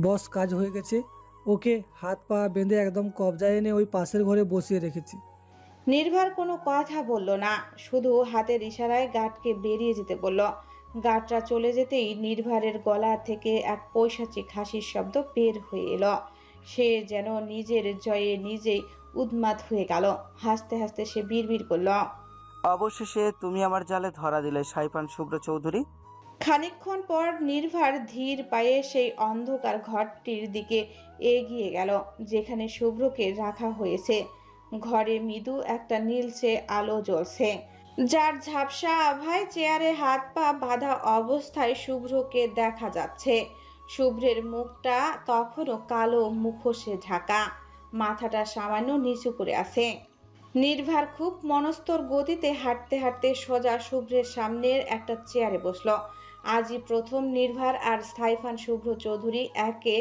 বস, কাজ হয়ে গেছে। ওকে হাত পা বেঁধে একদম কবজায় এনে ওই পাশের ঘরে বসিয়ে রেখেছি। নির্ভার কোনো কথা বলল না, শুধু হাতের ইশারায় গার্ডকে বেরিয়ে যেতে বলল। গার্ডরা চলে যেতেই নির্ভারের গলা থেকে এক পৈশাচিক হাসির শব্দ বের হয়ে এলো। সে যেন নিজের জয়ে নিজেই উন্মাদ হয়ে গেল। হাসতে হাসতে সে বিড়বিড় করল, অবশেষে তুমি আমার জালে ধরা দিলে সাইফান শুভ্র চৌধুরী। খানিকক্ষণ পর নির্ভার ধীর পায়ে সেই অন্ধকার ঘরটির দিকে এগিয়ে গেল যেখানে শুভ্রকে রাখা হয়েছে। ঘরে মৃদু একটা নীলচে আলো জ্বলছে, যার ঝাপসা আভায় চেয়ারে হাত পা বাঁধা অবস্থায় শুভ্রকে দেখা যাচ্ছে। শুভ্রের মুখটা তখনও কালো মুখোশে ঢাকা, মাথাটা সামান্য নিচু করে আছে। নির্ভার খুব মনস্তর গতিতে হাঁটতে হাঁটতে সোজা শুভ্রের সামনের একটা চেয়ারে বসলো। আজই প্রথম নির্ভার আর সাইফান শুভ্র চৌধুরী একে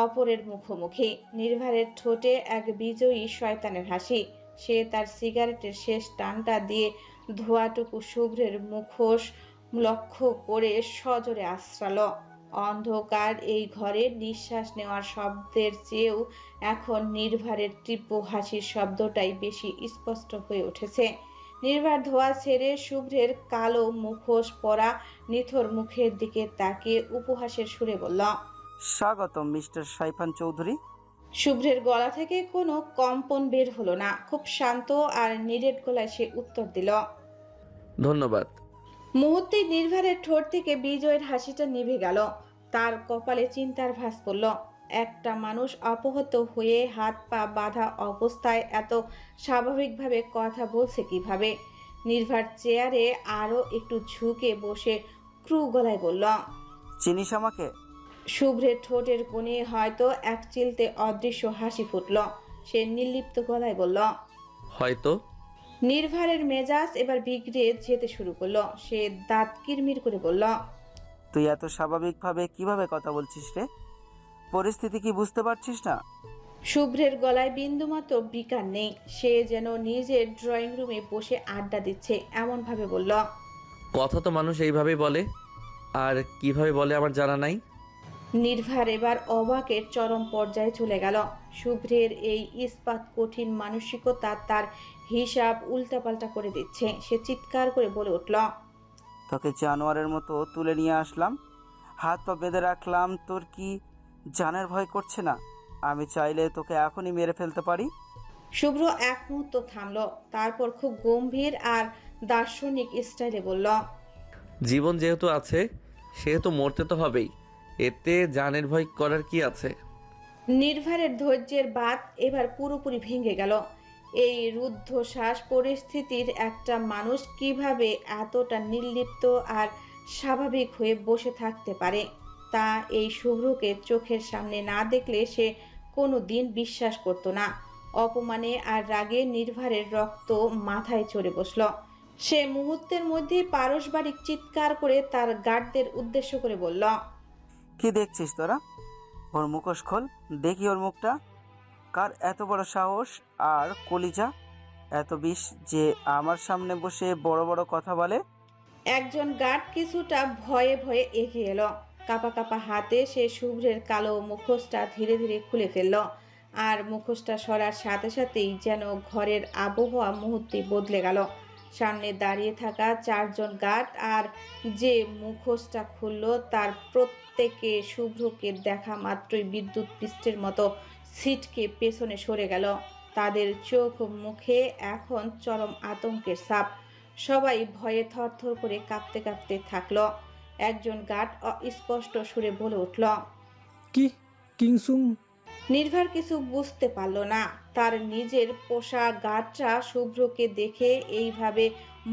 অপরের মুখোমুখি। নির্ভারের ঠোঁটে এক বিজয়ী শয়তানের হাসি। সে তার সিগারেটের শেষ টানটা দিয়ে ধোঁয়াটুকু শুভ্রের মুখোশ লক্ষ্য করে সজোরে আশ্রালো। অন্ধকার এই ঘরে নিঃশ্বাস নেওয়ার শব্দের চেয়েও এখন নির্ভারের তীব্র হাসির শব্দটাই বেশি স্পষ্ট হয়ে উঠেছে। নির্ভার ধোয়া ছেড়ে শুভ্রের কালো মুখোশ পরা নিথর মুখের দিকে তাকিয়ে উপহাসের সুরে বলল, স্বাগতম মিস্টার সাইফান চৌধুরী। শুভ্রের গলা থেকে কোনো কম্পন বের হলো না, খুব শান্ত আর নিরেট গলায় সে উত্তর দিল। ধন্যবাদ। মুহূর্তেই নির্ভারের ঠোঁট থেকে বিজয়ের হাসিটা নিভে গেল। তার কপালে চিন্তার ভাঁজ পড়ল। একটা মানুষ অপহৃত হয়ে হাত পা বাঁধা অবস্থায় এত স্বাভাবিকভাবে কথা বলছে কিভাবে? নির্ভার চেয়ারে আরও একটু ঝুঁকে বসে ক্রু গলায় বলল। চিনিস আমাকে? শুভ্রের ঠোঁটের কোণে হয়তো এক চিলতে অদৃশ্য হাসি ফুটল। সে নির্লিপ্ত গলায় বলল। হয়তো। নির্ভারের মেজাজ এবার বিগড়ে যেতে শুরু করলো। সে দাঁত কিরমির করে বলল, তুই এত স্বাভাবিকভাবে কিভাবে কথা বলছিস রে? পরিস্থিতি কি বুঝতে পারছিস না? শুভ্রের গলায় বিন্দুমাত্র বিকার নেই। সে যেন নিজের ড্রয়িং রুমে বসে আড্ডা দিচ্ছে এমন ভাবে বলল। কথা তো মানুষ এইভাবেই বলে, আর কিভাবে বলে আমার জানা নাই। নির্ভার এবার অবাকের চরম পর্যায়ে চলে গেল। শুভ্রের এই ইস্পাত কঠিন মানসিকতা তার হিসাব উল্টাপাল্টা করে দিচ্ছে। সে চিৎকার করে বলে উঠল, তোকে জানোয়ারের মতো তুলে নিয়ে আসলাম, হাত পা বেঁধে রাখলাম, তোর কি জানের ভয় করছে না? আমি চাইলে তোকে এখনই মেরে ফেলতে পারি। শুভ্র এক মুহূর্ত থামলো, তারপর খুব গম্ভীর আর দার্শনিক স্টাইলে বলল, জীবন যেহেতু আছে সেহেতু মরতে তো হবেই, এতে জানের ভয় করার কি আছে? নির্ভারের ধৈর্যের বাঁধ এবার পুরোপুরি ভেঙে গেল। এই রুদ্ধশ্বাস পরিস্থিতির একটা মানুষ কিভাবে এতটা নির্লিপ্ত আর স্বাভাবিক হয়ে বসে থাকতে পারে তা এই শুভ্রকে চোখের সামনে না দেখলে সে কোনো দিন বিশ্বাস করত না। অপমানে আর রাগে নির্ভারের রক্ত মাথায় চড়ে বসল। সে মুহূর্তের মধ্যেই পারস্পরিক চিৎকার করে তার গার্ডদের উদ্দেশ্য করে বলল, কি দেখছিস তোরা? ওর মুখোশ খোল, দেখি ওর মুখটা। কার এত বড় সাহস আর কলিজা, এত বিষ যে আমার সামনে বসে বড় বড় কথা বলে? একজন গার্ড কিছুটা ভয়ে ভয়ে এগিয়ে এলো। কাপা কাপা হাতে সে শুভ্রের কালো মুখোশটা ধীরে ধীরে খুলে ফেলল। আর মুখোশটা সরার সাথে সাথেই যেন ঘরের আবহাওয়া মুহূর্তে বদলে গেল। সামনে দাঁড়িয়ে থাকা চারজন গার্ড আর যে মুখোশটা খুলল তার প্রত্যেকে শুভ্রকে দেখা মাত্রই বিদ্যুৎ পৃষ্ঠের মতো ছিটকে পেছনে সরে গেল। তাদের চোখ মুখে এখন চরম আতঙ্কের ছাপ। সবাই ভয়ে থরথর করে কাঁপতে কাঁপতে থাকলো। একজন গার্ড অস্পষ্ট সুরে বলে উঠল, কি? কিংসুং? নির্ভার কিছু বুঝতে পারল না। তার নিজের পোষা গার্ডটা শুভ্রকে দেখে এইভাবে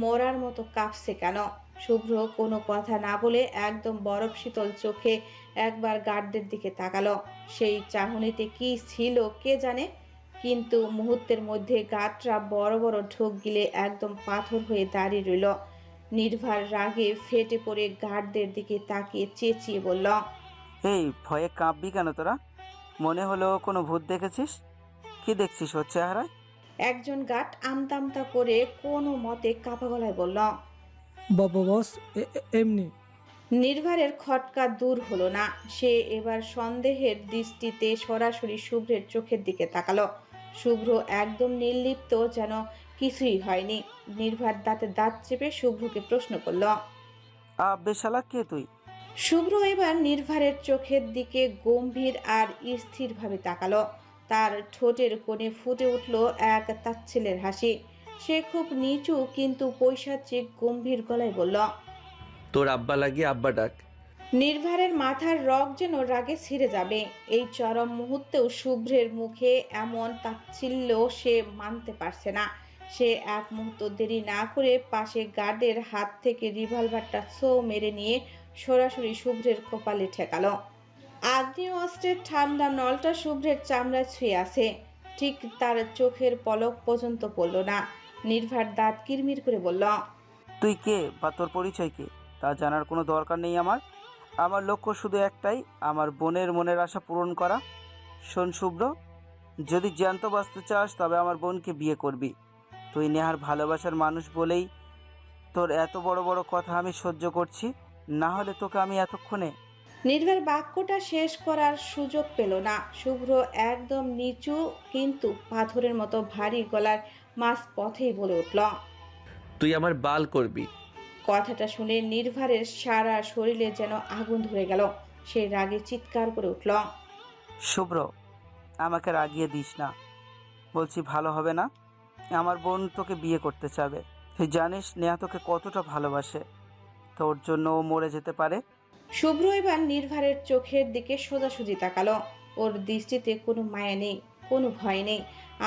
মরার মতো কাঁপছে কেন? শুভ্র কোনো কথা না বলে একদম বরফ শীতল চোখে একবার গার্ডদের দিকে তাকালো। সেই চাহনিতে কি ছিল কে জানে, কিন্তু মুহূর্তের মধ্যে গার্ডরা বড় বড় ঢোক গিলে একদম পাথর হয়ে দাঁড়িয়ে রইল। নির্ভার রাগে ফেটে পড়ে গার্ডদের দিকে তাকিয়ে চেঁচিয়ে বলল, এই ভয়ে কাঁপবি কেন তোরা? মনে হলো কোনো ভূত দেখেছিস? কি দেখছিস ওর চেহারায়? একজন গার্ড আমতা আমতা করে কোনো মতে কাঁপা গলায় বলল, বাবা বস, এমনি। নির্ভারের খটকা দূর হলো না। সে এবার সন্দেহের দৃষ্টিতে সরাসরি শুভ্রের চোখের দিকে তাকালো। শুভ্র একদম নির্লিপ্ত, যেন কিছুই হয়নি। নির্ভার দাঁতে দাঁত চেপে শুভ্রকে প্রশ্ন করল। বেশালা কে তুই? শুভ্র এবার নির্ভারের চোখের দিকে গম্ভীর আর স্থিরভাবে তাকালো। তার ঠোঁটের কোণে ফুটে উঠল এক তাচ্ছিল্যের হাসি। সে খুব নিচু কিন্তু পৈশাচিক গম্ভীর গলায় বলল। তোর আব্বা লাগিয়ে আব্বা ডাক। নির্ভারের মাথার রগ যেন রাগে ছিঁড়ে যাবে। এই চরম মুহূর্তেও শুভ্রের মুখে এমন তাচ্ছিল্য সে মানতে পারছে না। সে এক মুহূর্ত দেরি না করে পাশে গার্ডের হাত থেকে রিভলভারটা ছো মেরে নিয়ে সরাসরি শুভ্রের কপালে ঠেকালো। আগ্নেয় অস্ত্রের ঠান্ডা নলটা শুভ্রের চামড়ায় ছুঁয়ে আছে। ঠিক তার চোখের পলক পর্যন্ত পড়ল না। নির্ভার দাঁত কিরমির করে বলল। তুই কে বা তোর পরিচয় কে তা জানার কোনো দরকার নেই আমার। আমার লক্ষ্য শুধু একটাই, আমার বোনের মনের আশা পূরণ করা। শোন শুভ্র, যদি জ্যান্ত বাঁচতে চাস তবে আমার বোনকে বিয়ে করবি। তুই নেহার ভালোবাসার মানুষ বলেই তোর এত বড় বড় কথা আমি সহ্য করছি, না হলে তোকে আমি এতক্ষণে। নির্ভর বাক্যটা শেষ করার সুযোগ পেল না। শুভ্র একদম নিচু কিন্তু পাথরের মতো ভারী গলার মাঝ পথেই বলে উঠল। তুই আমার বাল করবি। কথাটা শুনে নির্ভারের সারা শরীরে যেন আগুন ধরে গেল। সে রাগে চিৎকার করে উঠল। শুভ্র, আমাকে রাগিয়ে দিস না, বলছি ভালো হবে না। আমার বোন তোকে বিয়ে করতে চাবে। তুই জানিস নেহা তোকে কতটা ভালোবাসে, তোর জন্য ও মরে যেতে পারে। শুভ্র এবার নির্ভারের চোখের দিকে সোজাসুজি তাকালো। ওর দৃষ্টিতে কোনো মায়া নেই, কোনো ভয় নেই,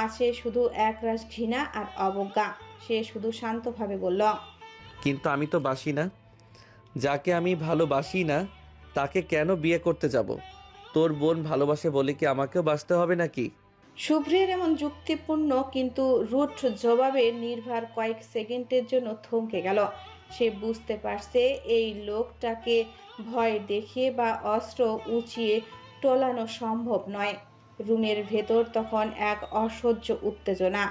আছে শুধু একরাশ ঘৃণা আর অবজ্ঞা। সে শুধু শান্তভাবে বলল। কিন্তু আমি তো বাসি না। যাকে আমি ভালোবাসি না তাকে কেন বিয়ে করতে যাব? তোর বোন ভালোবাসে বলে কি আমাকেও বাসতে হবে নাকি? শুভ্রের এমন যুক্তিপূর্ণ কিন্তু রুট জবাবে নির্ভার কয়েক সেকেন্ডের জন্য থমকে গেল। সে বুঝতে পারছে এই লোকটাকে ভয় দেখিয়ে বা অস্ত্র উঁচিয়ে টলানো সম্ভব নয়। রুমের ভেতর তখন এক অসহ্য উত্তেজনা।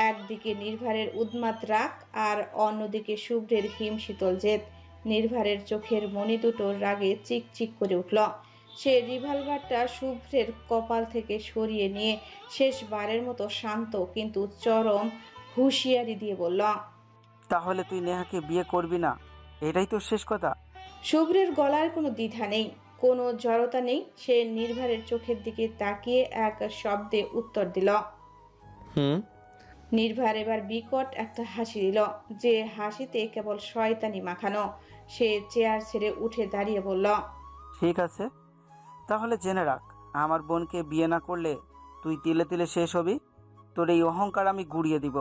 একদিকে নির্ভারের উন্মাদ রাগ আর অন্যদিকে শুভ্রের হিমশীতল জেদ। নির্ভারের চোখের মণি দুটো রাগে চিকচিক করে উঠল। সে রিভলভারটা শুভ্রের কপাল থেকে সরিয়ে নিয়ে শেষবারের মতো শান্ত কিন্তু চরম হুঁশিয়ারি দিয়ে বলল। তাহলে তুই নেহাকে বিয়ে করবি না, এটাই তোর শেষ কথা? শুভ্রের গলার কোনো দ্বিধা নেই, কোনো জড়তা নেই। সে নির্ভারের চোখের দিকে তাকিয়ে এক শব্দে উত্তর দিল। হুম। নির্ভার এবার বিকট একটা হাসি দিল, যে হাসিতে কেবল শয়তানি মাখানো। সে চেয়ার ছেড়ে উঠে দাঁড়িয়ে বলল। ঠিক আছে, তাহলে জেনে রাখ, আমার বোনকে বিয়ে না করলে তুই তিলে তিলে শেষ হবি। তোর এই অহংকার আমি গুড়িয়ে দিব।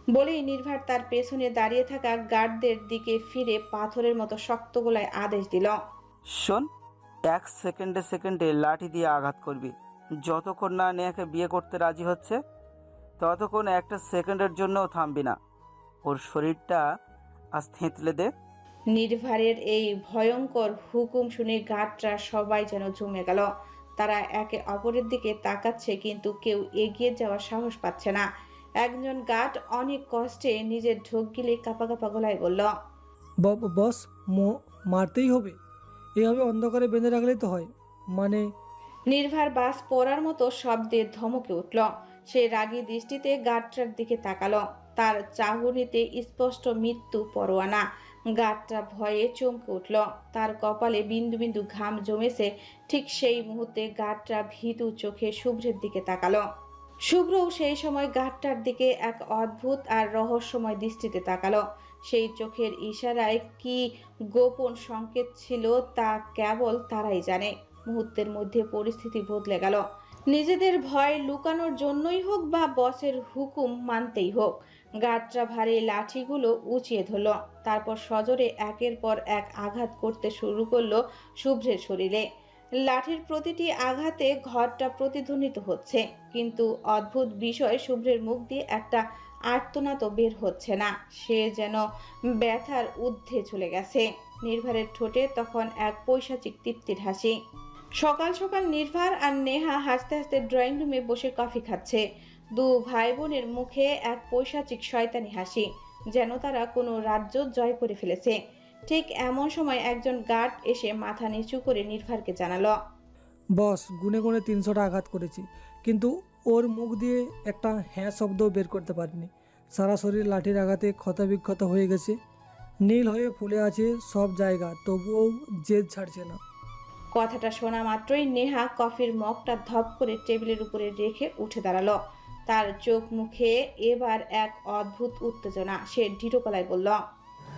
বলেই নির্ভার তার পেছনে দাঁড়িয়ে থাকা গার্ডদের দিকে ফিরে পাথরের মতো শক্ত গলায় আদেশ দিল। শোন, এক সেকেন্ডে সেকেন্ডে লাঠি দিয়ে আঘাত করবি। যতক্ষণ না নেহাকে বিয়ে করতে রাজি হচ্ছে ততক্ষণ একটা সেকেন্ডের জন্যও থামবি না। ওর শরীরটা আজ থেঁতলে দে। নির্ভারের এই ভয়ঙ্কর হুকুম শুনে গার্ডরা সবাই যেন জমে গেল। তারা একে অপরের দিকে তাকাচ্ছে কিন্তু কেউ এগিয়ে যাওয়ার সাহস পাচ্ছে না। একজন গার্ড অনেক কষ্টে নিজের ঢোক গিলে কাঁপা কাঁপা গলায় বলল। বস, মারতেই হবে? এভাবে অন্ধকারে বেঁধে রাখলেই তো হয়। মানে নির্ভার বাস পড়ার মতো শব্দে ধমকে উঠল। সে রাগী দৃষ্টিতে গার্ডটার দিকে তাকালো। তার চাহনিতে স্পষ্ট মৃত্যু পরোয়ানা। গার্ডটা ভয়ে চমকে উঠল। তার কপালে বিন্দু বিন্দু ঘাম জমেছে। ঠিক সেই মুহূর্তে গার্ডটা ভীতু চোখে শুভ্রের দিকে তাকালো। শুভ্রও সেই সময় গার্ডটার দিকে এক অদ্ভুত আর রহস্যময় দৃষ্টিতে তাকালো। সেই চোখের ইশারায় কি গোপন সংকেত ছিল তা কেবল তারাই জানে। মুহূর্তের মধ্যে পরিস্থিতি বদলে গেল। নিজেদের ভয় লুকানোর জন্যই হোক বা বসের হুকুম মানতেই হোক, গার্ডরা ভারী লাঠিগুলো উঁচিয়ে ধরল। তারপর সজোরে একের পর এক আঘাত করতে শুরু করলো শুভ্রের শরীরে। লাঠির প্রতিটি আঘাতে ঘরটা প্রতিধ্বনিত হচ্ছে, কিন্তু অদ্ভুত বিষয়, শুভ্রের মুখ দিয়ে একটা আর্তনাদ বের হচ্ছে না। সে যেন ব্যথার ঊর্ধ্বে চলে গেছে। নির্ভারের ঠোঁটে তখন এক পৈশাচিক তৃপ্তির হাসি। সকাল সকাল নির্ভার আর নেহা হাসতে হাসতে ড্রয়িং রুমে বসে কফি খাচ্ছে। দু ভাই বোনের মুখে এক পৈশাচিক শয়তানি হাসি, যেন তারা কোনো রাজ্য জয় করে ফেলেছে। ঠিক এমন সময় একজন গার্ড এসে মাথা নিচু করে নির্ভারকে জানালো, বস গুনে গুনে 300টা আঘাত করেছি, কিন্তু ওর মুখ দিয়ে একটা হ্যাঁ শব্দও বের করতে পারিনি। সারা শরীর লাঠির আঘাতে ক্ষতবিক্ষত হয়ে গেছে, নীল হয়ে ফুলে আছে সব জায়গা, তবুও জেদ ছাড়ছে না। কথাটা শোনা মাত্রই নেহা কফির মগটা ধপ করে টেবিলের উপরে রেখে উঠে দাঁড়ালো। তার চোখ মুখে এবার এক অদ্ভুত উত্তেজনা। সে দৃঢ় গলায় বলল,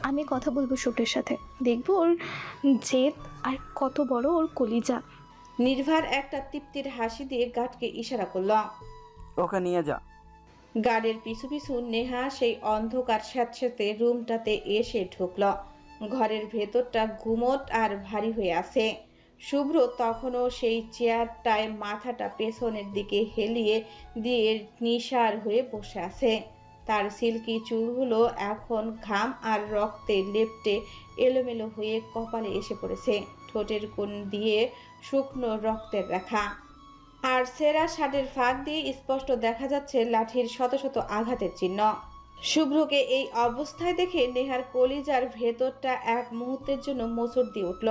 আমি কথা বলবো শুভ্রের সাথে, দেখবো ওর জেদ আর কত বড় ওর কলিজা। নির্ভার একটা তৃপ্তির হাসি দিয়ে গার্ডকে ইশারা করল। ওকে নিয়ে যা। গার্ডের পিছু পিছু নেহা সেই অন্ধকার স্যাঁতস্যাঁতে রুমটাতে এসে ঢুকল। ঘরের ভেতরটা গুমট আর ভারী হয়ে আছে। শুভ্র তখনও সেই চেয়ারটায় মাথাটা পেছনের দিকে হেলিয়ে দিয়ে নিশার হয়ে বসে আছে। তার সিল্কি চুলগুলো এখন ঘাম আর রক্তে লেপ্টে এলোমেলো হয়ে কপালে এসে পড়েছে। ঠোঁটের কোণ দিয়ে শুকনো রক্তের রেখা, আর সেরা শার্টের ফাঁক দিয়ে স্পষ্ট দেখা যাচ্ছে লাঠির শত শত আঘাতের চিহ্ন। শুভ্রকে এই অবস্থায় দেখে নেহার কলিজার ভেতরটা এক মুহূর্তের জন্য মোচড় দিয়ে উঠল।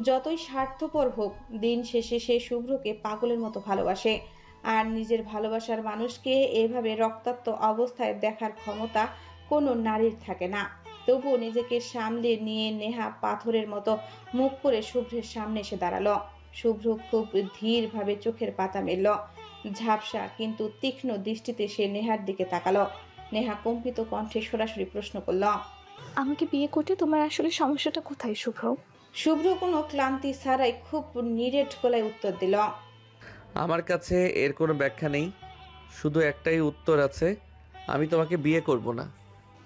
যতই স্বার্থপর হোক, দিন শেষে সে শুভ্রকে পাগলের মতো ভালোবাসে, আর নিজের ভালোবাসার মানুষকে এভাবে রক্তাক্ত অবস্থায় দেখার ক্ষমতা কোনো নারীর থাকে না। তবুও নিজেকে সামলে নিয়ে নেহা পাথরের মতো মুখ করে শুভ্রের সামনে এসে দাঁড়ালো। শুভ্র খুব ধীরভাবে চোখের পাতা মেলল। ঝাপসা কিন্তু তীক্ষ্ণ দৃষ্টিতে সে নেহার দিকে তাকালো। নেহা কম্পিত কণ্ঠে সরাসরি প্রশ্ন করল, আমাকে বিয়ে করতে তোমার আসলে সমস্যাটা কোথায় শুভ্র? শুভ্র কোনো ক্লান্তি ছাড়াই খুব নিরেট গলায় উত্তর দিল, আমার কাছে এর কোনো ব্যাখ্যা নেই, শুধু একটাই উত্তর আছে, আমি তোমাকে বিয়ে করব না।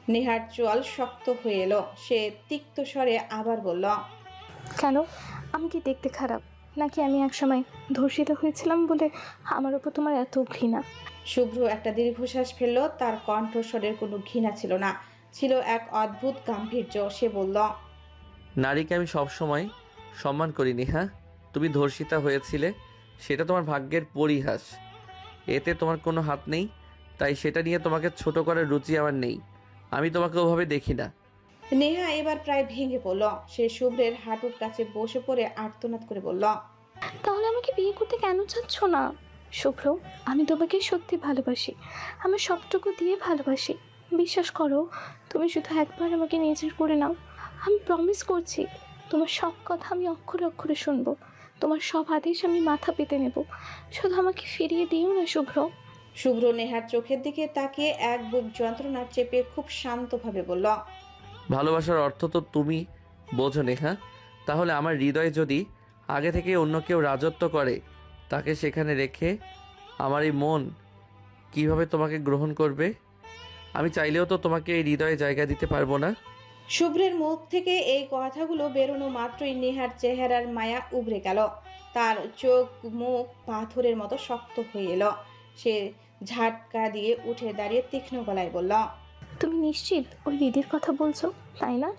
নেহার চোয়াল শক্ত হয়ে এলো। সে তিক্ত স্বরে আবার বলল, কেন? আমি কি দেখতে খারাপ, নাকি আমি একসময় ধর্ষিত হয়েছিলাম বলে আমার ওপর তোমার এত ঘৃণা? শুভ্র একটা দীর্ঘশ্বাস ফেলল। তার কণ্ঠস্বরের কোনো ঘৃণা ছিল না, ছিল এক অদ্ভুত গাম্ভীর্য। সে বলল, নারীকে আমি সবসময় সম্মান করিনি। হ্যাঁ, তুমি ধর্ষিতা হয়েছিলে, সেটা তোমার ভাগ্যের পরিহাস, এতে তোমার কোনো হাত নেই, তাই সেটা নিয়ে তোমাকে ছোট করার রুচি আমার নেই। আমি তোমাকে ওভাবে দেখি না। নেহা এবার প্রায় ভেঙে পড়ল। সে শুভ্রের হাঁটুর কাছে বসে পড়ে আর্তনাদ করে বলল, তাহলে আমাকে বিয়ে করতে কেন চাচ্ছ না? শুভ্র, আমি তোমাকে সত্যি ভালোবাসি, আমার সবটুকু দিয়ে ভালোবাসি। বিশ্বাস করো, তুমি শুধু একবার আমাকে নিজের করে নাও। আমি প্রমিস করছি, তোমার সব কথা আমি অক্ষরে অক্ষরে শুনবো, তোমার সব আদেশ আমি মাথা পেতে নেব। শুধু আমাকে ফিরিয়ে দিও না শুভ্র। শুভ্র নেহার চোখের দিকে তাকিয়ে এক বুক যন্ত্রণা চেপে খুব শান্তভাবে বলল, ভালোবাসার অর্থ তো তুমি বোঝো নেহা। তাহলে আমার হৃদয়ে যদি আগে থেকে অন্য কেউ রাজত্ব করে, তাকে সেখানে রেখে আমার এই মন কিভাবে তোমাকে গ্রহণ করবে? আমি চাইলেও তো তোমাকে এই হৃদয়ে জায়গা দিতে পারবো না। শুভ্রের মুখ থেকে এই কথাগুলো বেরোনো মাত্রই নেহার চেহারার মায়া উভরে গেল। তার চোখ মুখ পাথরের মতো শক্ত হয়ে এলো। সে ঝাটকা দিয়ে উঠে দাঁড়িয়ে তীক্ষ্ণ গলায় বলল, তুমি নিশ্চিত ওই দিদির কথা বলছো, তাই না?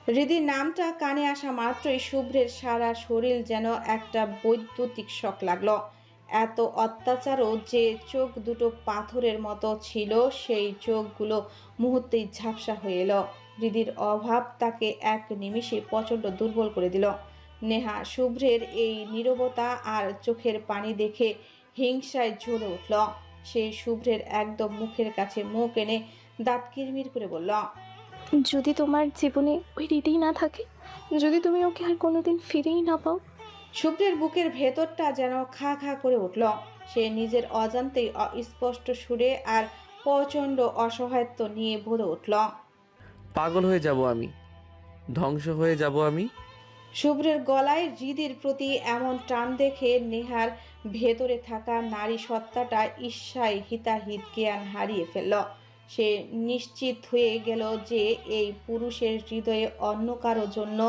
হৃদির নামটা কানে আসা মাত্রই শুভ্রের সারা শরীর যেন একটা বৈদ্যুতিক শক লাগলো। এত অত্যাচারও যে চোখ দুটো পাথরের মতো ছিল, সেই চোখগুলো মুহূর্তেই ঝাপসা হয়ে এলো। হৃদির অভাব তাকে এক নিমিষে প্রচণ্ড দুর্বল করে দিল। নেহা শুভ্রের এই নীরবতা আর চোখের পানি দেখে হিংসায় জ্বলে উঠল। সে শুভ্রের একদম মুখের কাছে মুখ এনে দাঁত কিরমির করে বলল, যদি তোমার জীবনে ওই রীতিই না থাকে, যদি তুমি ওকে আর কোনোদিন ফিরেই না পাও। শুভ্রের বুকের ভেতরটা যেন খা খা করে উঠল। সে নিজের অজান্তেই অস্পষ্ট সুরে আর প্রচণ্ড অসহায়ত্ব নিয়ে বলে উঠল, পাগল হয়ে যাব আমি, ধ্বংস হয়ে যাব আমি। শুভ্রের গলায় হৃদির প্রতি এমন টান দেখে নেহার ভেতরে থাকা নারী সত্তাটা ঈর্ষায় হিতাহিত জ্ঞান হারিয়ে ফেলল। সে নিশ্চিত হয়ে গেল যে এই পুরুষের হৃদয়ে অন্য কারো জন্য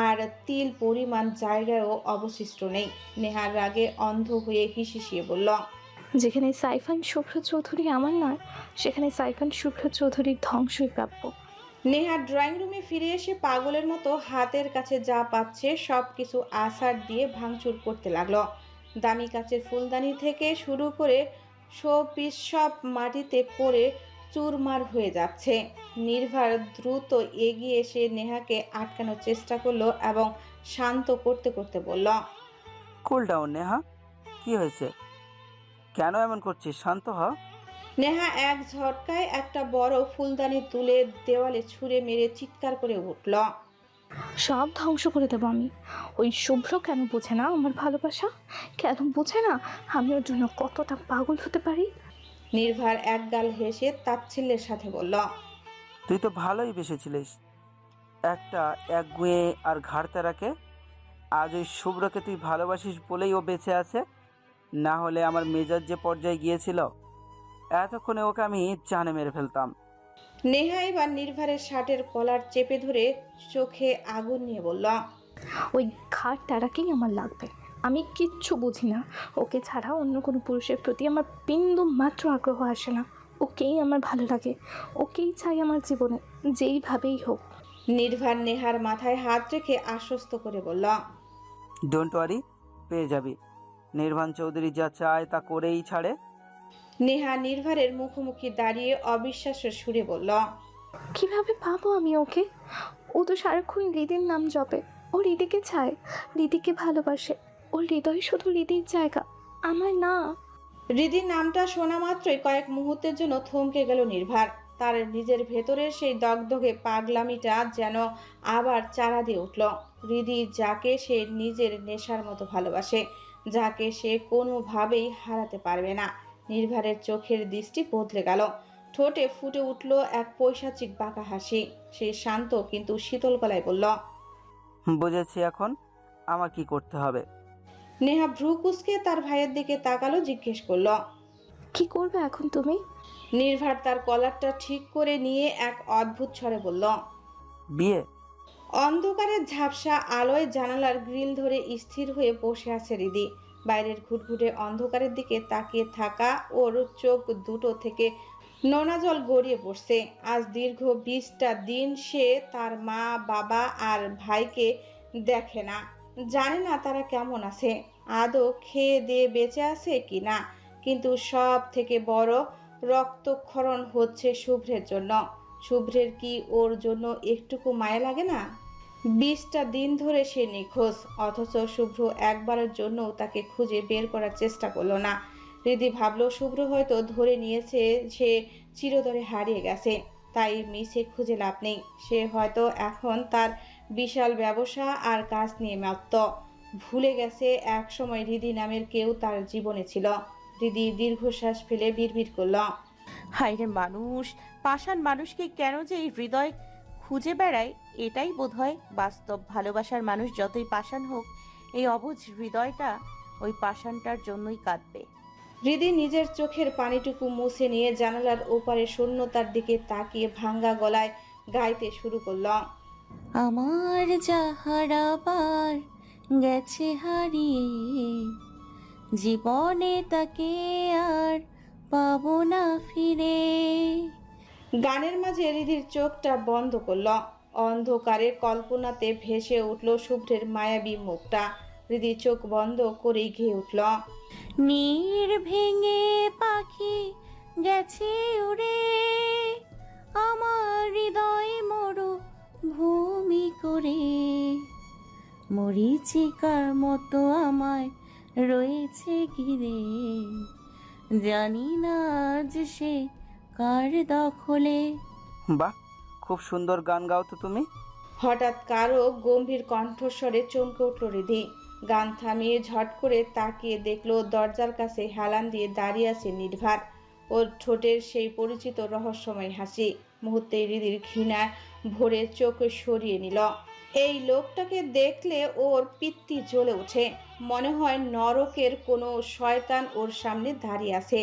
আর তিল পরিমাণ জায়গায়ও অবশিষ্ট নেই। নেহার রাগে অন্ধ হয়ে হিসিয়ে বলল, যেখানে সাইফান শুভ্র চৌধুরী আমার নয়, সেখানে সাইফান শুভ্র চৌধুরীর ধ্বংসই প্রাপ্য। নেহা ড্রয়িং রুমে ফিরে এসে পাগলের মতো হাতের কাছে যা পাচ্ছে সব কিছু আছাড় দিয়ে ভাঙচুর করতে লাগলো। দামি কাচের ফুলদানি থেকে শুরু করে শোপিস সব মাটিতে পড়ে চুরমার হয়ে যাচ্ছে। নির্ভার দ্রুত এগিয়ে এসে নেহাকে আটকানোর চেষ্টা করলো এবং শান্ত করতে করতে বলল, কুল ডাউন নেহা, কি হয়েছে? কেন এমন করছিস? শান্ত হ। নেহা এক ঝটকায় একটা বড় ফুলদানি তুলে দেওয়ালে ছুঁড়ে মেরে চিৎকার করে উঠল। সব ধ্বংস করে দেবো আমি। ওই শুভ্র কেন বোঝে না আমার ভালোবাসা? কেন বোঝে না আমি ওর জন্য কতটা পাগল হতে পারি? নির্ভার একগাল হেসে তাচ্ছিল্যের সাথে বলল, তুই তো ভালোই বেসেছিলিস একটা একগুঁয়ে আর ঘাড়তেরাকে। আজ ওই শুভ্রকে তুই ভালোবাসিস বলেই ও বেঁচে আছে, না হলে আমার মেজাজ যে পর্যায়ে গিয়েছিল এতক্ষণে ওকে আমি জানে মেরে ফেলতাম। নেহা এবার নির্ভারের শার্টের কলার চেপে ধরে চোখে আগুন নিয়ে বলল, ওই ঘাট তারাকেই আমার লাগবে। আমি কিচ্ছু বুঝি না। ওকে ছাড়া অন্য কোনো পুরুষের প্রতি আমার বিন্দু মাত্র আগ্রহ আসে না। ওকেই আমার ভালো লাগে, ওকেই চাই আমার জীবনে, যেইভাবেই হোক। নির্ভার নেহার মাথায় হাত রেখে আশ্বস্ত করে বলল, ডোন্ট ওয়ারি, পেয়ে যাবি। নির্বাণ চৌধুরী যা চায় তা করেই ছাড়ে। নেহা নির্ভারের মুখোমুখি দাঁড়িয়ে অবিশ্বাসের সুরে বলল, কিভাবে পাবো আমি ওকে? ও তো সারাক্ষণ হৃদির নাম জপে। ও হৃদিকে চায়, হৃদিকে ভালোবাসে। ওর হৃদয় শুধু হৃদির জায়গা, আমার না। হৃদির নামটা শোনা মাত্রই কয়েক মুহূর্তের জন্য থমকে গেল নির্ভার। তার নিজের ভেতরের সেই দগদগে পাগলামিটা যেন আবার চারা দিয়ে উঠল। হৃদি যাকে সে নিজের নেশার মতো ভালোবাসে, যাকে সে কোনোভাবেই হারাতে পারবে না। নির্ভারের চোখের দৃষ্টি বদলে গেল, ঠোঁটে ফুটে উঠল এক পৈশাচিক বাঁকা হাসি। সে শান্ত কিন্তু শীতল গলায় বলল, বুঝেছি, এখন আমার কি করতে হবে? নেহা ভ্রু কুঁচকে তার ভাইয়ের দিকে তাকালো, জিজ্ঞেস করলো, কি করবে এখন তুমি? নির্ভার তার কলারটা ঠিক করে নিয়ে এক অদ্ভুত স্বরে বলল, বিয়ে। অন্ধকারের ঝাপসা আলোয় জানালার গ্রিল ধরে স্থির হয়ে বসে আছে হৃদি। বাইরের ঘুটঘুটে অন্ধকারের দিকে তাকিয়ে থাকা ওর চোখ দুটো থেকে নোনা জল গড়িয়ে পড়ছে। আজ দীর্ঘ 20টা দিন সে তার মা, বাবা আর ভাইকে দেখে না, জানে না তারা কেমন আছে, আদৌ খেয়ে দিয়ে বেঁচে আছে কি না। কিন্তু সব থেকে বড় রক্তক্ষরণ হচ্ছে শুভ্রের জন্য। শুভ্রের কি ওর জন্য একটুকু মায়া লাগে না? 20টা দিন ধরে সে নিখোঁজ, অথচ শুভ্র একবারের জন্য তাকে খুঁজে বের করার চেষ্টা করলো না। হৃদি ভাবলো শুভ্র হয়তো ধরে নিয়েছে, সে চিরতরে হারিয়ে গেছে, তাই মিছে খুঁজে লাভ নেই। সে হয়তো এখন তার বিশাল ব্যবসা আর কাজ নিয়ে মত্ত, ভুলে গেছে এক সময় হৃদি নামের কেউ তার জীবনে ছিল। হৃদি দীর্ঘশ্বাস ফেলে বিড়বিড় করল, হায়রে মানুষ, পাষাণ মানুষকে কেন যে এই হৃদয় খুঁজে বেড়ায়, এটাই বোধহয় বাস্তব। ভালোবাসার মানুষ যতই পাষাণ হোক, এই অবুঝ হৃদয়টা ওই পাষাণটার জন্যই কাঁদবে। হৃদি নিজের চোখের পানিটুকু মুছে নিয়ে জানালার ওপারে শূন্যতার দিকে তাকিয়ে ভাঙ্গা গলায় গাইতে শুরু করল, আমার যাহারাবার গেছে হারিয়ে, জীবনে তাকে আর পাবো না ফিরে। গানের মাঝে হৃদির চোখটা বন্ধ করল। অন্ধকারে কল্পনাতে ভেসে উঠল শুভ্রের মায়াবী মুখটা। হৃদি চোখ বন্ধ করেই গেয়ে উঠল, নীর ভেঙে পাখি গেছে উড়ে, আমার হৃদয় মরু ভূমি করে, মরিচিকার মতো আমায় রয়েছে ঘিরে, জানি না আজ সে কার দখলে। বাহ, খুব সুন্দর গান গাও তো তুমি। হঠাৎ কারো গম্ভীর কণ্ঠস্বরে চমকে উঠল হৃদি। গান থামিয়ে ঝট করে তাকিয়ে দেখলো দরজার কাছে হেলান দিয়ে দাঁড়িয়ে আছে নির্ভার। ওর ঠোঁটের সেই পরিচিত রহস্যময় হাসি মুহূর্তে হৃদির ঘৃণা ভরে চোখ সরিয়ে নিল। এই লোকটাকে দেখলে ওর পিত্তি জ্বলে ওঠে, মনে হয় নরকের কোনো শয়তান ওর সামনে দাঁড়িয়ে আছে।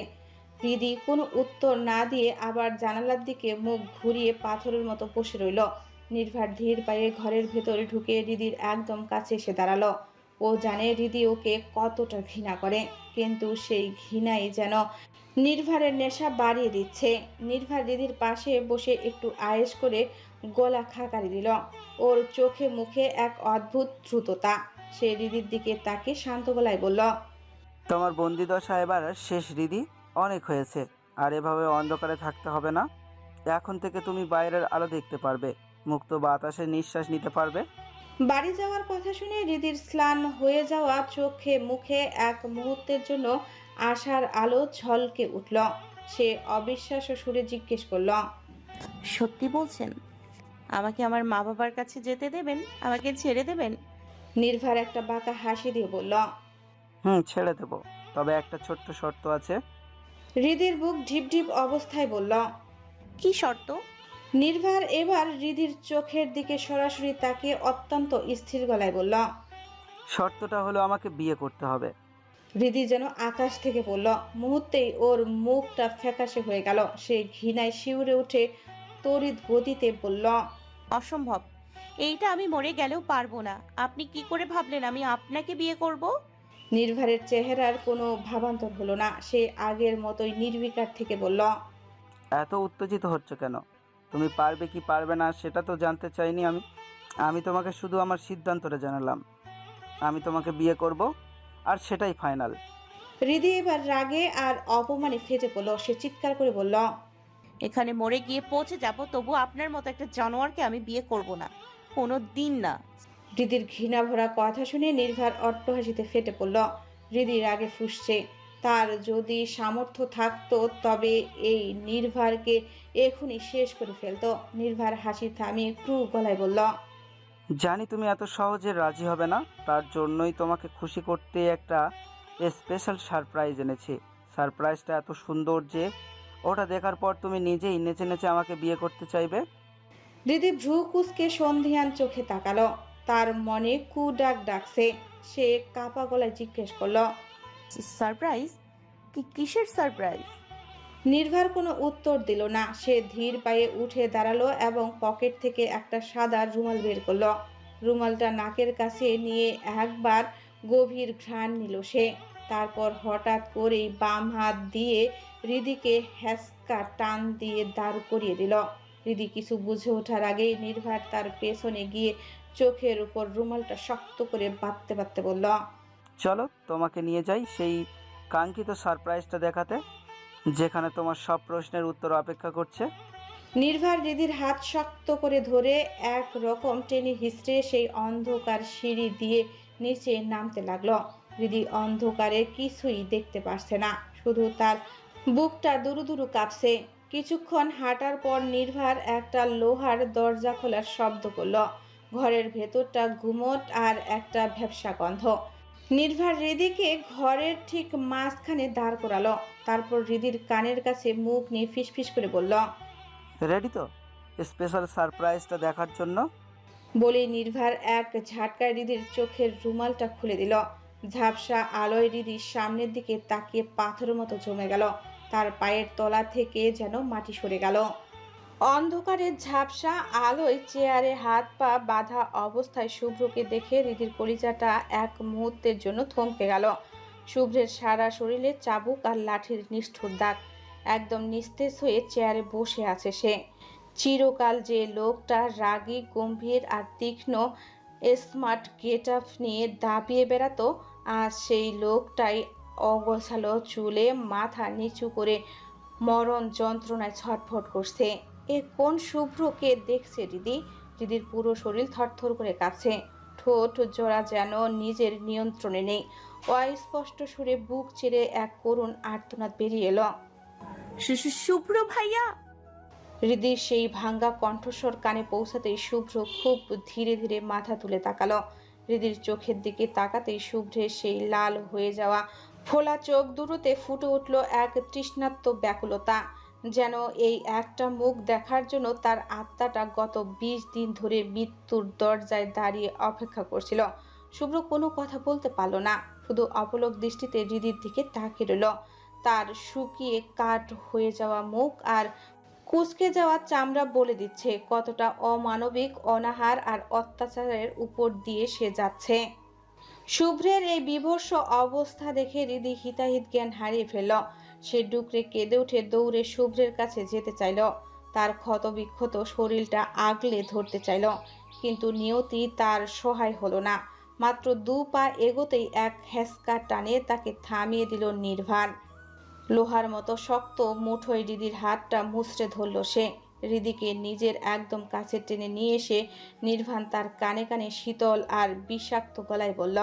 হৃদি কোনো উত্তর না দিয়ে আবার জানালার দিকে মুখ ঘুরিয়ে পাথরের মতো বসে রইল। নির্ভার ধীর পায়ে ঘরের ভেতরে ঢুকে হৃদির একদম কাছে এসে দাঁড়ালো। ও জানে হৃদি ওকে কতটা ঘৃণা করে, কিন্তু সেই ঘৃণাই যেন নির্ভারের নেশা বাড়িয়ে দিচ্ছে। নির্ভার হৃদির পাশে বসে একটু আয়েশ করে গলা খাকারি দিল। ওর চোখে মুখে এক অদ্ভুত দ্রুততা। সে হৃদির দিকে তাকে শান্ত গলায় বলল, তোমার বন্দিদশা এবার শেষ হৃদি, অনেক হয়েছে, আর এভাবে অন্ধকারে থাকতে হবে না। এখন থেকে তুমি বাইরের আলো দেখতে পারবে, মুক্ত বাতাসে নিঃশ্বাস নিতে পারবে। বাড়ি যাওয়ার কথা শুনে হৃদির স্নান হয়ে যাওয়া চোখে মুখে এক মুহূর্তের জন্য আশার আলো ঝলকে উঠল। সে অবিশ্বাস্য সুরে জিজ্ঞেস করল, সত্যি বলছেন? আমাকে আমার মা বাবার কাছে যেতে দেবেন? আমাকে ছেড়ে দেবেন? নির্ভার একটা বাঁকা হাসি দিয়ে বলল। ছেড়ে দেব, তবে একটা ছোট্ট শর্ত আছে। হৃদির বুক ঢিপ ঢিপ অবস্থায় বলল। কি শর্ত? নির্ভার এবার হৃদির চোখের দিকে সরাসরি তাকিয়ে অত্যন্ত স্থির গলায় বলল। শর্তটা হলো আমাকে বিয়ে করতে হবে। হৃদি যেন আকাশ থেকে পড়ল। মুহূর্তেই ওর মুখটা ফ্যাকাশে হয়ে গেল। সে ঘৃণায় শিউরে উঠে তড়িৎ গতিতে বলল, অসম্ভব। এইটা আমি মরে গেলেও পারবো না। আপনি কি করে ভাবলেন আমি আপনাকে বিয়ে করব? নির্ভারের চেহারার কোনো ভাবান্তর হলো না। সে আগের মতোই নির্বিকার থেকে বলল, এত উত্তেজিত হচ্ছে কেন? তুমি পারবে কি পারবে না সেটা তো জানতে চাইনি আমি। আমি তোমাকে শুধু আমার সিদ্ধান্তটা জানালাম। আমি তোমাকে বিয়ে করব, আর সেটাই ফাইনাল। হৃদি এবার রাগে আর অপমানে ফেটে পড়ল। সে চিৎকার করে বলল, এখানে মরে গিয়ে পৌঁছে যাব, তবু আপনার মতো একটা জানোয়ারকে আমি বিয়ে করব না, কোনো দিন না। হৃদির ঘৃণা ভরা কথা শুনে নির্ভার অট্টহাসিতে ফেটে পড়ল। হৃদি রাগে ফুঁসছে। তার যদি সামর্থ্য থাকতো তবে এই নির্ভারকে এখনই শেষ করে ফেলতো। নির্ভার হাসি থামিয়ে ক্রু গলায় বলল, জানি তুমি এত সহজে রাজি হবে না, তার জন্যই তোমাকে খুশি করতে একটা স্পেশাল সারপ্রাইজ এনেছি। সারপ্রাইজটা এত সুন্দর যে ওটা দেখার পর তুমি নিজেই নেচে নেচে আমাকে বিয়ে করতে চাইবে। হৃদি ভ্রু কুঁচকে সন্ধিয়ান চোখে তাকালো। তার মনে কু ডাক ডাকছে। সে কাপা গলায় জিজ্ঞেস করলো, সারপ্রাইজ? কিসের সারপ্রাইজ? নির্ভার কোনো উত্তর দিল না। সে ধীর পায়ে উঠে দাঁড়ালো এবং পকেট থেকে একটা সাদা রুমাল বের করলো। রুমালটা নাকের কাছে নিয়ে একবার গভীর ঘ্রাণ নিল সে। তারপর হঠাৎ করেই বাম হাত দিয়ে হৃদিকে হ্যাঁচকা টান দিয়ে দাঁড় করিয়ে দিল। হৃদি কিছু বুঝে ওঠার আগেই নির্ভার তার পেছনে গিয়ে চোখের উপর রুমালটা শক্ত করে বাঁধতে বাঁধতে বলল, চলো তোমাকে নিয়ে যাই সেই কাঙ্ক্ষিত সারপ্রাইজটা দেখাতে, যেখানে তোমার সব প্রশ্নের উত্তর অপেক্ষা করছে। নির্ভার হৃদির হাত শক্ত করে ধরে এক রকম টেনে হিঁচড়ে সেই অন্ধকার সিঁড়ি দিয়ে নিচে নামতে লাগলো। হৃদি অন্ধকারে কিছুই দেখতে পারছে না, শুধু তার বুকটা দুরু দুরু কাঁপছে। কিছুক্ষণ হাঁটার পর নির্ভার একটা লোহার দরজা খোলার শব্দ করলো। ঘরের ভেতরটা গুমট আর একটা ভ্যাপসা গন্ধ। নির্ভার হৃদিকে ঘরের ঠিক মাঝখানে দাঁড় করালো। তারপর হৃদির কানের কাছে মুখ নিয়ে ফিসফিস করে বলল, রেডি তো স্পেশাল সারপ্রাইজটা দেখার জন্য? বলে নির্ভার এক ঝাটকায় হৃদির চোখের রুমালটা খুলে দিল। ঝাপসা আলোয় হৃদির সামনের দিকে তাকিয়ে পাথরের মতো জমে গেল। তার পায়ের তলা থেকে যেন মাটি সরে গেল। অন্ধকারের ঝাপসা আলোয় চেয়ারে হাত পা বাঁধা অবস্থায় শুভ্রকে দেখে হৃদির কলিজাটা এক মুহূর্তের জন্য থমকে গেল। শুভ্রের সারা শরীরে চাবুক আর লাঠির নিষ্ঠুর দাগ। একদম নিস্তেজ হয়ে চেয়ারে বসে আছে সে। চিরকাল যে লোকটা রাগী গম্ভীর আর তীক্ষ্ণ স্মার্ট গেট আপ নিয়ে দাপিয়ে বেড়াতো, আজ সেই লোকটাই অগোছালো চুলে মাথা নিচু করে মরণ যন্ত্রণায় ছটফট করছে। এ কোন শুভ্রকে দেখছে হৃদি? হৃদির পুরো শরীর থরথর করে কাঁপছে। ঠোঁট জোড়া যেন নিজের নিয়ন্ত্রণে নেই। অস্পষ্ট সুরে বুক চিরে এক করুণ আর্তনাদ বেরিয়ে এলো। শুভ্র ভাইয়া! হৃদির সেই ভাঙ্গা কণ্ঠস্বর কানে পৌঁছাতেই শুভ্র খুব ধীরে ধীরে মাথা তুলে তাকালো। হৃদির চোখের দিকে তাকাতেই শুভ্রের সেই লাল হয়ে যাওয়া ফোলা চোখ দুটোতে ফুটে উঠল এক তৃষ্ণাত্ম ব্যাকুলতা। যেন এই একটা মুখ দেখার জন্য তার আত্মাটা গত 20 দিন ধরে মৃত্যুর দরজায় দাঁড়িয়ে অপেক্ষা করছিল। শুভ্র কোনো কথা বলতে পারল না, শুধু অপলক দৃষ্টিতে হৃদির দিকে তাকিয়ে রইল। তার শুকিয়ে কাঠ হয়ে যাওয়া মুখ আর কুঁচকে যাওয়া চামড়া বলে দিচ্ছে কতটা অমানবিক অনাহার আর অত্যাচারের উপর দিয়ে সে যাচ্ছে। শুভ্রের এই বিভৎস অবস্থা দেখে হৃদি হিতাহিত জ্ঞান হারিয়ে ফেলল। সে ডুকরে কেঁদে উঠে দৌড়ে শুভ্রের কাছে যেতে চাইল। তার ক্ষতবিক্ষত শরীরটা আগলে ধরতে চাইল, কিন্তু নিয়তি তার সহায় হলো না। মাত্র 2 পা এগোতেই এক হ্যাঁচকা টানে তাকে থামিয়ে দিল নির্ভার। লোহার মতো শক্ত মুঠোয় হৃদির হাতটা মুচড়ে ধরল সে। হৃদিকে নিজের একদম কাছে টেনে নিয়ে এসে নির্ভান তার কানে কানে শীতল আর বিষাক্ত গলায় বলল,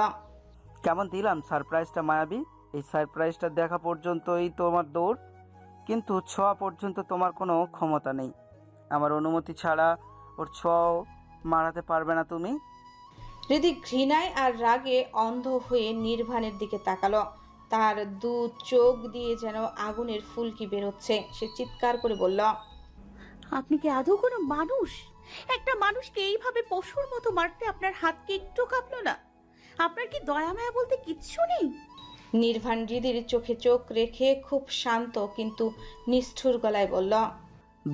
কেমন দিলাম সারপ্রাইজটা মায়াবী? এই সারপ্রাইজটা দেখা পর্যন্তই তোমার দৌড়, কিন্তু ছোঁয়া পর্যন্ত তোমার কোনো ক্ষমতা নেই। আমার অনুমতি ছাড়া ওর ছোঁয়াও মারাতে পারবে না তুমি। হৃদি ঘৃণায় আর রাগে অন্ধ হয়ে নির্ভানের দিকে তাকালো। তার দু চোখ দিয়ে যেন আগুনের ফুলকি বেরোচ্ছে। সে চিৎকার করে বলল, আপনি কি আদৌ কোনো মানুষ? একটা মানুষকে এইভাবে পশুর মতো মারতে আপনার হাত কি একটু কাঁপলো না? আপনার কি দয়া মায়া বলতে কিচ্ছু নেই? নির্ভান হৃদির চোখে চোখ রেখে খুব শান্ত কিন্তু নিষ্ঠুর গলায় বলল,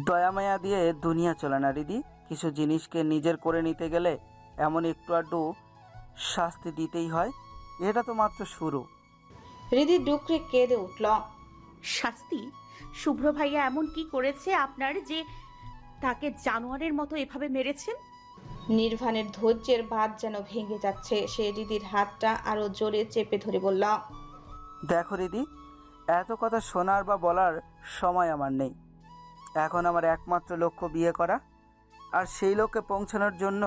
দয়া মায়া দিয়ে দুনিয়া চলে না দিদি। কিছু জিনিসকে নিজের করে নিতে গেলে এমন একটু আধটু শাস্তি দিতেই হয়। এটা তো মাত্র শুরু। হৃদি ডুকরে কেঁদে উঠল। শাস্তি? শুভ্র ভাইয়া এমন কি করেছে আপনার যে তাকে জানোয়ারের মতো এভাবে মেরেছেন? নির্ভানের ধৈর্যের বাঁধ যেন ভেঙে যাচ্ছে। সে হৃদির হাতটা আরো জোরে চেপে ধরে বলল, দেখো দিদি, এত কথা শোনার বা বলার সময় আমার নেই। এখন আমার একমাত্র লক্ষ্য বিয়ে করা, আর সেই লক্ষ্যে পৌঁছানোর জন্য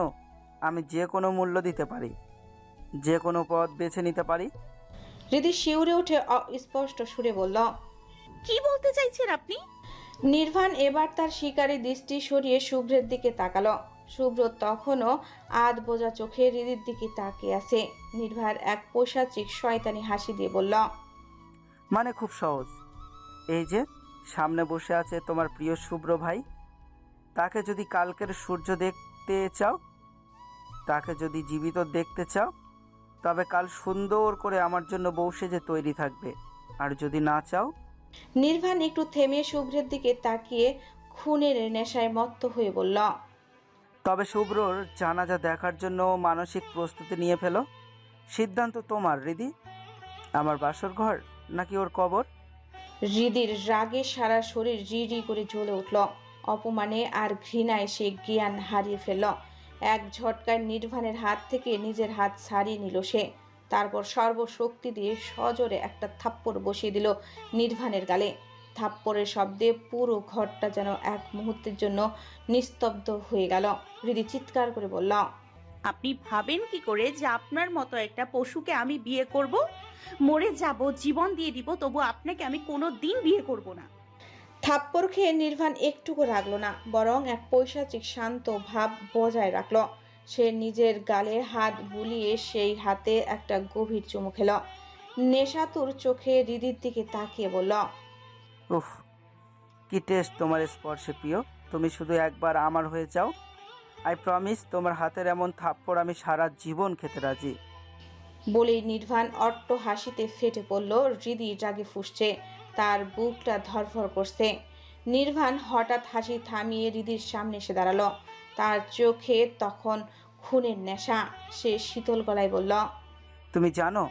আমি যে কোনো মূল্য দিতে পারি, যে কোনো পথ বেছে নিতে পারি। হৃদি শিউরে উঠে অস্পষ্ট সুরে বলল, কি বলতে চাইছেন আপনি? নির্ভান এবার তার শিকারী দৃষ্টি সরিয়ে শুভ্রের দিকে তাকালো। শুভ্র তখনও আধ বোঝা চোখে হৃদির দিকে তাকিয়ে আছে। নির্ভার এক পৈশাচিক শয়তানি হাসি দিয়ে বলল, মানে খুব সহজ। এই যে সামনে বসে আছে তোমার প্রিয় শুভ্র ভাই, তাকে যদি কালকের সূর্য দেখতে চাও, তাকে যদি জীবিত দেখতে চাও, তবে কাল সুন্দর করে আমার জন্য বউ সেজে তৈরি থাকবে। আর যদি না চাও। নির্ভান একটু থেমে শুভ্রের দিকে তাকিয়ে খুনের নেশায় মত্ত হয়ে বলল, তবে শুভ্রর জানাজা দেখার জন্য মানসিক প্রস্তুতি নিয়ে ফেলো। সিদ্ধান্ত তোমার হৃদি। আমার বাসর ঘর নাকি ওর কবর? হৃদির রাগে সারা শরীর রি করে জ্বলে উঠল। অপমানে আর ঘৃণায় সে জ্ঞান হারিয়ে ফেলল। এক ঝটকায় নির্ভানের হাত থেকে নিজের হাত ছাড়িয়ে নিল সে। তারপর সর্বশক্তি দিয়ে সজোরে একটা থাপ্পড় বসিয়ে দিল নির্ভানের গালে। থাপ্পড়ের শব্দে পুরো ঘরটা যেন এক মুহূর্তের জন্য নিস্তব্ধ হয়ে গেল। হৃদি চিৎকার করে বলল, আপনি ভাবেন কি করে যে আপনার মতো একটা পশুকে আমি বিয়ে করব? মরে যাব, জীবন দিয়ে দিব, তবু আপনাকে আমি কোনো দিন বিয়ে করব না। থাপ্পড় খেয়ে নির্ভান একটুকু রাখল না, বরং এক পৈশাচিক শান্ত ভাব বজায় রাখল। সে নিজের গালে হাত বুলিয়ে সেই হাতে একটা গভীর চুমু খেল। নেশাতুর চোখে হৃদির দিকে তাকিয়ে বলল, উফ, কি টেস্ট তোমার স্পর্শে প্রিয়। তুমি শুধু একবার আমার হয়ে যাও, আই প্রমিস তোমার হাতের এমন থাপ্পড় আমি সারা জীবন খেতে রাজি। বলেই নির্ভান অট্ট হাসিতে ফেটে পড়ল। হৃদি রাগে ফুঁসছে, তার বুকটা ধরফর করছে। নির্ভান হঠাৎ হাসি থামিয়ে হৃদির সামনে এসে দাঁড়ালো। তার চোখে তখন খুনের নেশা। সে শীতল গলায় বলল, তুমি জানো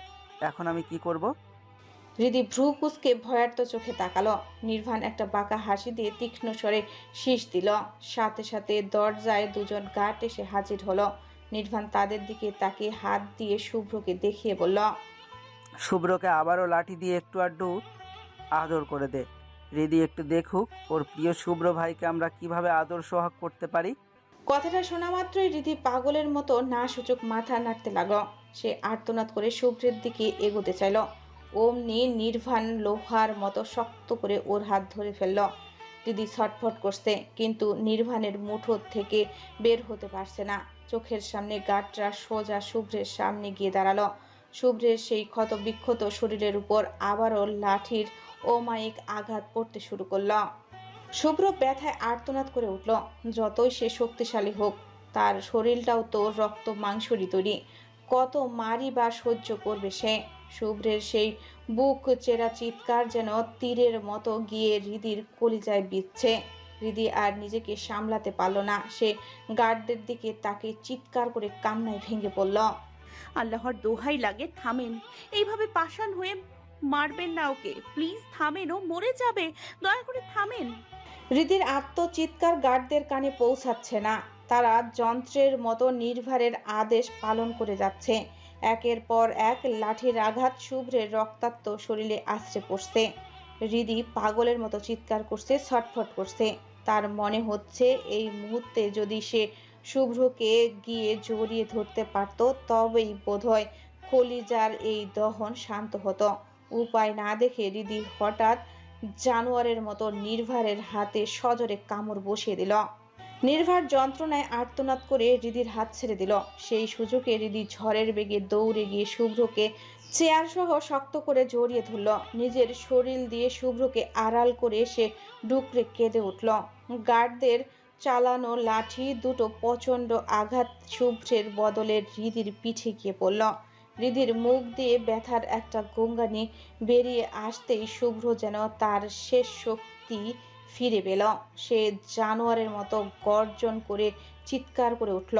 এখন আমি কি করব? হৃদি ভ্রু কুঁচকে ভয়ার্ত চোখে তাকালো। নির্ভান একটা বাঁকা হাসি দিয়ে তীক্ষ্ণ স্বরে শীষ দিল। সাথে সাথে দরজায় দুজন গার্ড এসে হাজির হলো। নির্ভান তাদের দিকে তাকিয়ে হাত দিয়ে শুভ্রকে দেখিয়ে বলল, শুভ্রকে আবারও লাঠি দিয়ে একটু আধটু আদর করে দে। হৃদি একটু দেখুক ওর প্রিয় শুভ্র ভাইকে আমরা কিভাবে আদর সোহাগ করতে পারি। কথাটা শোনা মাত্রই হৃদি পাগলের মতো না সূচক মাথা নাড়তে লাগলো। সে আর্তনাদ করে শুভ্রের দিকে এগোতে চাইল। অমনি নির্ভান লোহার মতো শক্ত করে ওর হাত ধরে ফেলল। হৃদি ছটফট করছে, কিন্তু নির্ভানের মুঠো থেকে বের হতে পারছে না। চোখের সামনে গাঁটরা সোজা শুভ্রের সামনে গিয়ে দাঁড়ালো। শুভ্রের সেই ক্ষত বিক্ষত শরীরের উপর আবারও লাঠির অমায়িক আঘাত পড়তে শুরু করল। শুভ্র ব্যথায় আর্তনাদ করে উঠল। যতই সে শক্তিশালী হোক, তার শরীরটাও তো রক্ত মাংসরই তৈরি। কত মারি বা সহ্য করবে সে? শুভ্রের সেই বুক চেরা চিৎকার যেন তীরের মতো গিয়ে হৃদির কলিজায় বিচ্ছে। হৃদি আর নিজেকে সামলাতে পারল না। সে গার্ডদের দিকে তাকে চিৎকার করে কান্নায় ভেঙে পড়ল। আল্লাহর দোহাই লাগে, থামেন। এইভাবে পাষাণ হয়ে মারবেন না ওকে, প্লিজ থামেন, ও মরে যাবে, দয়া করে থামেন। হৃদির আত্মচিৎকার গার্ডদের কানে পৌঁছাচ্ছে না। তারা যন্ত্রের মতো নির্ভারের আদেশ পালন করে যাচ্ছে। একের পর এক লাঠির আঘাত শুভ্রের রক্তাক্ত শরীরে আছড়ে পড়ছে। হৃদি পাগলের মতো চিৎকার করছে, ছটফট করছে। তার মনে হচ্ছে এই মুহূর্তে যদি সে শুভ্রকে গিয়ে জড়িয়ে ধরতে পারত তবেই বোধহয় কলিজার এই দহন শান্ত হতো। উপায় না দেখে হৃদি হঠাৎ জানোয়ারের মতো নির্ভারের হাতে সজোরে কামড় বসিয়ে দিল। নির্ভার যন্ত্রণায় আর্তনাদ করে হৃদির হাত ছেড়ে দিল। সেই সুযোগে হৃদি ঝড়ের বেগে দৌড়ে গিয়ে শুভ্রকে চেয়ার সহ শক্ত করে জড়িয়ে ধরল। নিজের শরীর দিয়ে শুভ্রকে আড়াল করে সে ডুকরে কেঁদে উঠল। গার্ডদের চালানো লাঠি দুটো প্রচণ্ড আঘাত শুভ্রের বদলে হৃদির পিঠে গিয়ে পড়ল। হৃদির মুখ দিয়ে ব্যথার একটা গঙ্গানি বেরিয়ে আসতেই শুভ্র যেন তার শেষ শক্তি ফিরে পেল। সে জানোয়ারের মতো গর্জন করে চিৎকার করে উঠল।